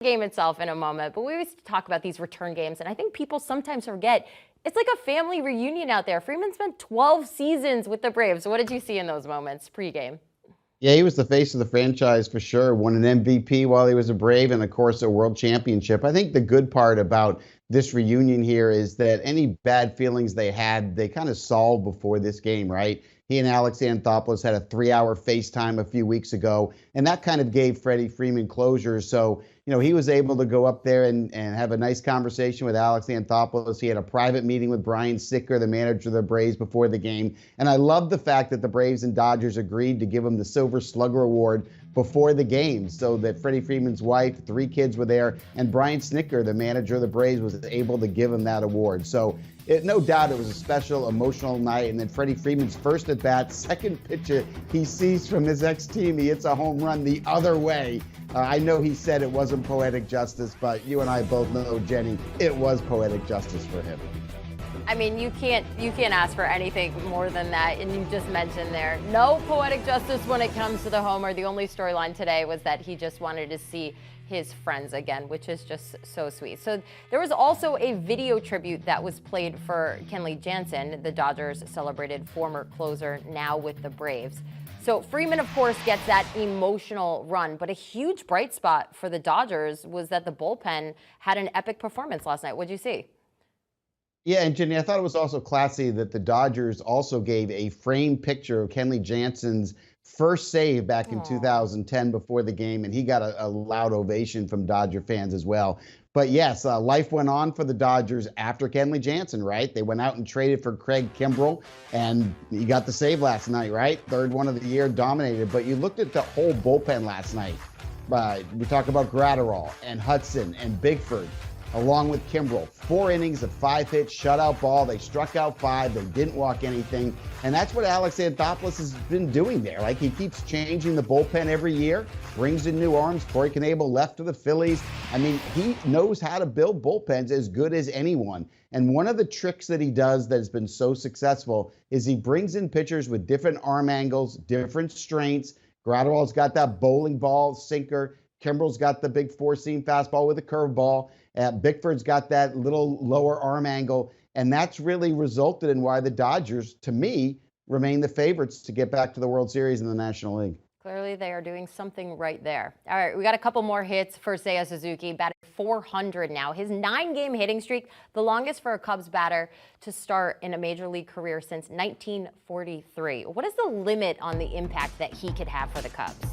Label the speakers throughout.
Speaker 1: game itself in a moment, but we always talk about these return games, and I think people sometimes forget it's like a family reunion out there. Freeman spent 12 seasons with the Braves. What did you see in those moments pregame?
Speaker 2: Yeah, he was the face of the franchise for sure. Won an MVP while he was a Brave and, of course, a world championship. I think the good part about this reunion here is that any bad feelings they had, they kind of solved before this game, right? He and Alex Anthopoulos had a 3-hour FaceTime a few weeks ago, and that kind of gave Freddie Freeman closure. So, he was able to go up there and have a nice conversation with Alex Anthopoulos. He had a private meeting with Brian Sicker, the manager of the Braves, before the game. And I love the fact that the Braves and Dodgers agreed to give him the Silver Slugger Award before the game so that Freddie Freeman's wife, 3 kids were there, and Brian Sicker, the manager of the Braves, was able to give him that award. So no doubt it was a special, emotional night. And then Freddie Freeman's first at bat, second pitcher he sees from his ex-team, he hits a home run the other way. I know he said it wasn't poetic justice, but you and I both know, Jenny, it was poetic justice for him.
Speaker 1: I mean, you can't ask for anything more than that. And you just mentioned there, no poetic justice when it comes to the homer. The only storyline today was that he just wanted to see his friends again, which is just so sweet. So there was also a video tribute that was played for Kenley Jansen. The Dodgers celebrated former closer, now with the Braves. So Freeman, of course, gets that emotional run, but a huge bright spot for the Dodgers was that the bullpen had an epic performance last night. What'd you see?
Speaker 2: Yeah, and Jenny, I thought it was also classy that the Dodgers also gave a framed picture of Kenley Jansen's first save back in 2010 before the game, and he got a loud ovation from Dodger fans as well. But yes, life went on for the Dodgers after Kenley Jansen, right? They went out and traded for Craig Kimbrell, and he got the save last night, right? Third one of the year, dominated. But you looked at the whole bullpen last night. We talk about Gratterall and Hudson and Bigford, along with Kimbrell. 4 innings of 5-hit shutout ball. They struck out 5. They didn't walk anything. And that's what Alex Anthopoulos has been doing there. Like, he keeps changing the bullpen every year, brings in new arms. Corey Knebel left to the Phillies. I mean, he knows how to build bullpens as good as anyone. And one of the tricks that he does that has been so successful is he brings in pitchers with different arm angles, different strengths. Gratterall's got that bowling ball sinker. Kimbrell's got the big 4-seam fastball with a curveball. Bickford's got that little lower arm angle, and that's really resulted in why the Dodgers, to me, remain the favorites to get back to the World Series in the National League.
Speaker 1: Clearly, they are doing something right there. All right, we got a couple more hits for Seiya Suzuki, batting 400 now. His 9-game hitting streak, the longest for a Cubs batter to start in a major league career since 1943. What is the limit on the impact that he could have for the Cubs?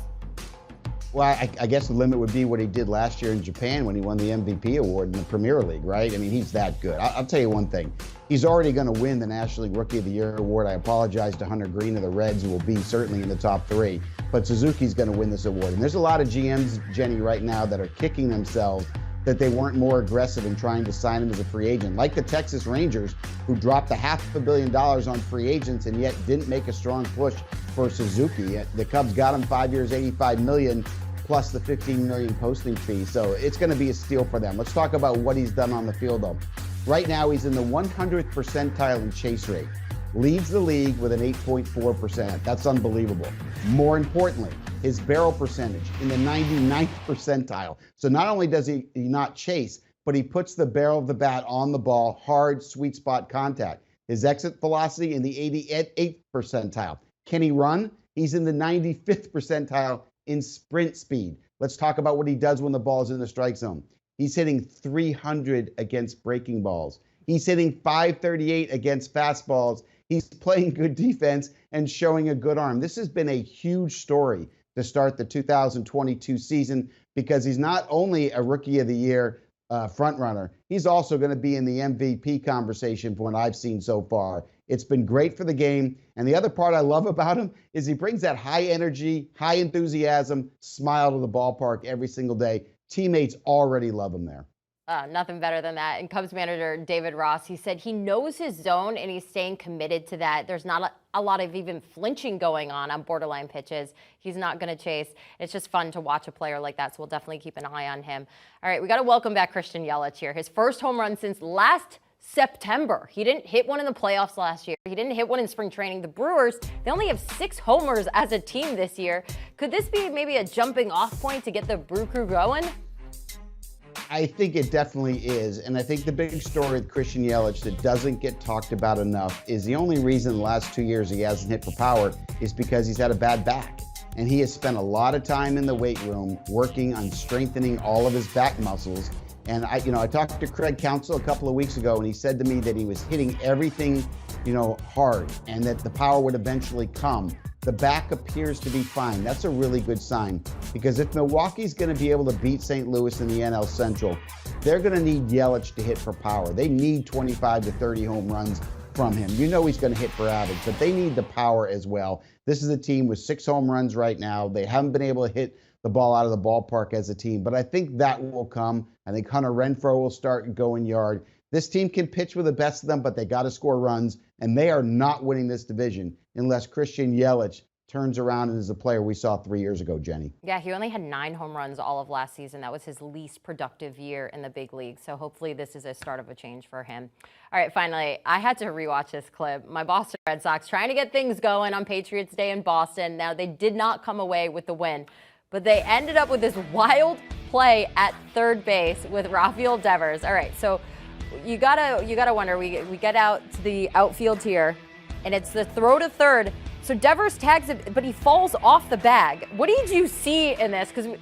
Speaker 2: Well, I guess the limit would be what he did last year in Japan when he won the MVP award in the Premier League, right? I mean, he's that good. I'll tell you one thing. He's already going to win the National League Rookie of the Year award. I apologize to Hunter Green of the Reds, who will be certainly in the top 3. But Suzuki's going to win this award. And there's a lot of GMs, Jenny, right now that are kicking themselves that they weren't more aggressive in trying to sign him as a free agent, like the Texas Rangers, who dropped $500 million on free agents and yet didn't make a strong push for Suzuki. The Cubs got him 5 years, $85 million, plus the $15 million posting fee. So it's going to be a steal for them. Let's talk about what he's done on the field, though. Right now, he's in the 100th percentile in chase rate. Leads the league with an 8.4%. That's unbelievable. More importantly, his barrel percentage in the 99th percentile. So not only does he not chase, but he puts the barrel of the bat on the ball, hard, sweet spot contact. His exit velocity in the 88th percentile. Can he run? He's in the 95th percentile in sprint speed. Let's talk about what he does when the ball is in the strike zone. He's hitting 300 against breaking balls. He's hitting 538 against fastballs. He's playing good defense and showing a good arm. This has been a huge story to start the 2022 season because he's not only a Rookie of the Year front runner, he's also going to be in the MVP conversation from what I've seen so far. It's been great for the game. And the other part I love about him is he brings that high energy, high enthusiasm, smile to the ballpark every single day. Teammates already love him there.
Speaker 1: Nothing better than that. And Cubs manager David Ross, he said he knows his zone and he's staying committed to that. There's not a lot of even flinching going on borderline pitches. He's not going to chase. It's just fun to watch a player like that, so we'll definitely keep an eye on him. All right, we got to welcome back Christian Yelich here. His first home run since last September. He didn't hit one in the playoffs last year. He didn't hit one in spring training. The Brewers, they only have 6 homers as a team this year. Could this be maybe a jumping off point to get the Brew Crew going?
Speaker 2: I think it definitely is. And I think the big story with Christian Yelich that doesn't get talked about enough is the only reason the last 2 years he hasn't hit for power is because he's had a bad back. And he has spent a lot of time in the weight room working on strengthening all of his back muscles. And I talked to Craig Counsell a couple of weeks ago, and he said to me that he was hitting everything, hard, and that the power would eventually come. The back appears to be fine. That's a really good sign, because if Milwaukee's going to be able to beat St. Louis in the NL Central, they're going to need Yelich to hit for power. They need 25 to 30 home runs from him. He's going to hit for average, but they need the power as well. This is a team with 6 home runs right now. They haven't been able to hit the ball out of the ballpark as a team, but I think that will come. I think Hunter Renfroe will start going yard. This team can pitch with the best of them, but they got to score runs, and they are not winning this division unless Christian Yelich turns around and is the player we saw 3 years ago, Jenny.
Speaker 1: Yeah, he only had 9 home runs all of last season. That was his least productive year in the big league. So hopefully this is a start of a change for him. All right, finally, I had to rewatch this clip. My Boston Red Sox trying to get things going on Patriots Day in Boston. Now, they did not come away with the win, but they ended up with this wild play at third base with Rafael Devers. All right, so you gotta wonder, we get out to the outfield here, and it's the throw to third. So Devers tags it, but he falls off the bag. What did you see in this? Because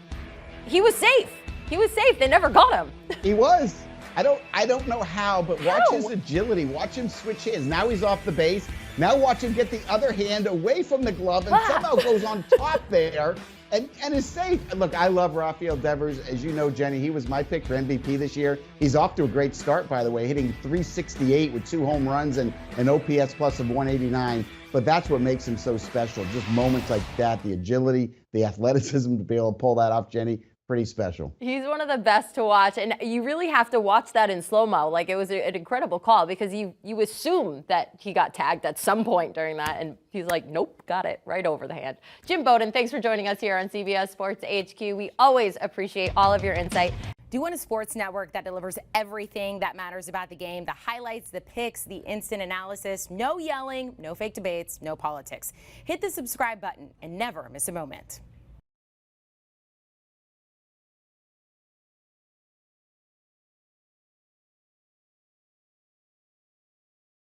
Speaker 1: he was safe. He was safe. They never got him.
Speaker 2: He was. I don't know how, but watch his agility. Watch him switch hands. Now he's off the base. Now watch him get the other hand away from the glove and somehow goes on top there and is safe. Look, I love Rafael Devers. As you know, Jenny, he was my pick for MVP this year. He's off to a great start, by the way, hitting .368 with 2 home runs and an OPS plus of 189. But that's what makes him so special. Just moments like that, the agility, the athleticism to be able to pull that off, Jenny, pretty special.
Speaker 1: He's one of the best to watch, and you really have to watch that in slow-mo. Like, it was an incredible call because you assume that he got tagged at some point during that, and he's like, nope, got it right over the hand. Jim Bowden, thanks for joining us here on CBS Sports HQ. We always appreciate all of your insight.
Speaker 3: Do you want a sports network that delivers everything that matters about the game? The highlights, the picks, the instant analysis, no yelling, no fake debates, no politics. Hit the subscribe button and never miss a moment.